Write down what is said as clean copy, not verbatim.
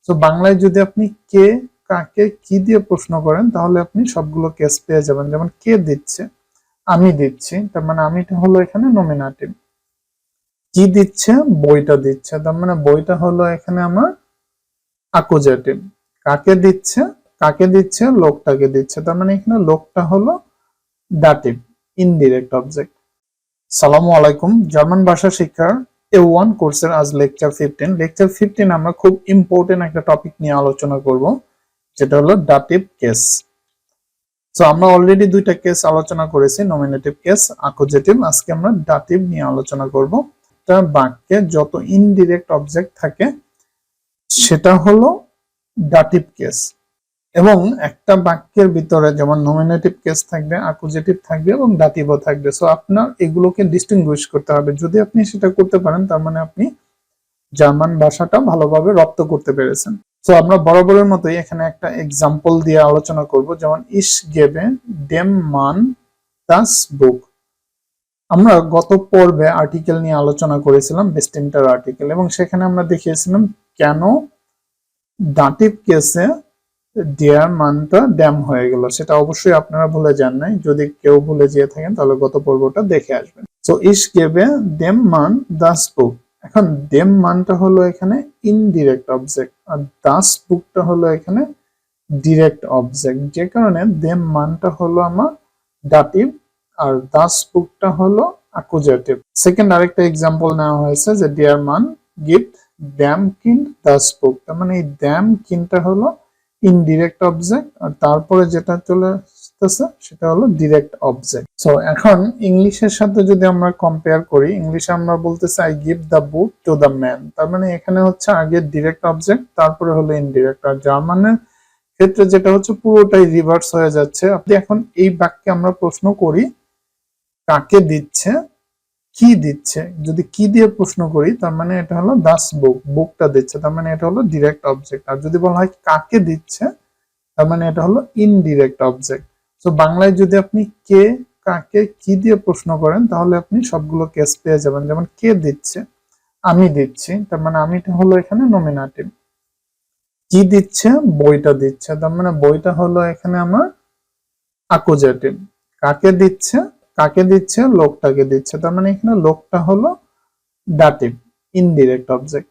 তো বাংলায় যদি আপনি কে, কাকে, কি দিয়ে প্রশ্ন করেন তাহলে আপনি সবগুলো কেস পেয়ে যাবেন। যেমন কে দিচ্ছে, আমি দিচ্ছি, তার মানে আমিটা হলো এখানে নমিনেটিভ। কি দিচ্ছে, বইটা দিচ্ছে, তার মানে বইটা হলো এখানে আমার অ্যাকুজেটিভ। কাকে দিচ্ছে, কাকে দিচ্ছে, লোকটাকে দিচ্ছে, তার মানে এখানে লোকটা হলো দাটিভ, ইনডিরেক্ট অবজেক্ট। সালামু আলাইকুম, জার্মান ভাষা শিক্ষার A1 কোর্সের আজ লেকচার 15। লেকচার 15 আমরা খুব ইম্পর্টেন্ট একটা টপিক নিয়ে আলোচনা করব, যেটা হলো দাটিভ কেস। সো আমরা অলরেডি দুইটা কেস আলোচনা করেছি, নমিনেটিভ কেস, অ্যাকুজেটিভ। আজকে আমরা দাটিভ নিয়ে আলোচনা করব। একটা বাক্যে যত ইনডিরেক্ট অবজেক্ট থাকে সেটা হলো দাটিভ কেস। এবং একটা বাক্যের ভিতরে যেমন নমিনেটিভ কেস থাকবে, অ্যাকুজেটিভ থাকবে এবং দাটিভও থাকবে। সো আপনার এগুলোকে ডিস্টিংগুইশ করতে হবে। যদি আপনি সেটা করতে পারেন তার মানে আপনি জার্মান ভাষাটা ভালোভাবে রপ্ত করতে পেরেছেন। তো আমরা বরাবরের মতোই এখানে একটা এক্সাম্পল দিয়ে আলোচনা করব। যেমন ইস গেবে ডেম মান দাস বুক। আমরা গত পর্বে আর্টিকেল নিয়ে আলোচনা করেছিলাম, বেস্টিন্টার আর্টিকেল, এবং সেখানে আমরা দেখিয়েছিলাম কেন দাটিভ কেসে ডিয়ার মানটা ড্যাম হয়ে গেল। সেটা অবশ্যই আপনারা ভুলে যান নাই। যদি কেউ ভুলে যেয়ে থাকেন তাহলে গত পর্বটা দেখে আসবেন। সো ইস গেবে ডেম মান দাস বুক। এখন ডেম মানটা হলো এখানে ইনডিরেক্ট অবজেক্ট, আর দাস বুকটা হলো এখানে ডিরেক্ট অবজেক্ট, যে কারণে ডেম মানটা হলো আমার দাটিভ আর দাস বুকটা হলো অ্যাকুজেটিভ। সেকেন্ড আরেকটা এক্সাম্পল নেওয়া হয়েছে যে ডিয়ার মান গিফট ড্যাম কিন্ড দাস বুক। তার মানে এই ড্যাম কিনটা হলো ইনডিরেক্ট অবজেক্ট, আর তারপরে যেটা চলে আসতেছে সেটা হলো ডিরেক্ট অবজেক্ট। সো এখন ইংলিশের সাথে যদি আমরা কম্পেয়ার করি, ইংলিশে আমরা বলতেছি I give the book to the man. তার মানে এখানে হচ্ছে আগে ডিরেক্ট অবজেক্ট, তারপরে হলো ইনডিরেক্ট। আর জার্মানের ক্ষেত্রে যেটা হচ্ছে পুরোটাই রিভার্স হয়ে যাচ্ছে। আপনি এখন এই বাক্যে আমরা প্রশ্ন করি কাকে দিচ্ছে, কি দিচ্ছে। যদি কি দিয়ে প্রশ্ন করি তার মানে এটা হলো দাস বুক, বুকটা দিচ্ছে, তার মানে এটা হলো ডিরেক্ট অবজেক্ট। আর যদি বলা হয় কাকে দিচ্ছে তার মানে এটা হলো ইনডিরেক্ট অবজেক্ট। তো বাংলায় যদি আপনি কে, কাকে, কি দিয়ে প্রশ্ন করেন তাহলে আপনি সবগুলো কেস পেয়ে যাবেন। যেমন কে দিচ্ছে, আমি দিচ্ছি, তার মানে আমিটা হলো এখানে নমিনেটিভ। কি দিচ্ছে, বইটা দিচ্ছে, তার মানে বইটা হলো এখানে আমার অ্যাকুজেটিভ। কাকে দিচ্ছে, কাকে দিচ্ছে, লোকটাকে দিচ্ছে, তার মানে এখানে লোকটা হলো দাটিভ, ইনডিরেক্ট অবজেক্ট।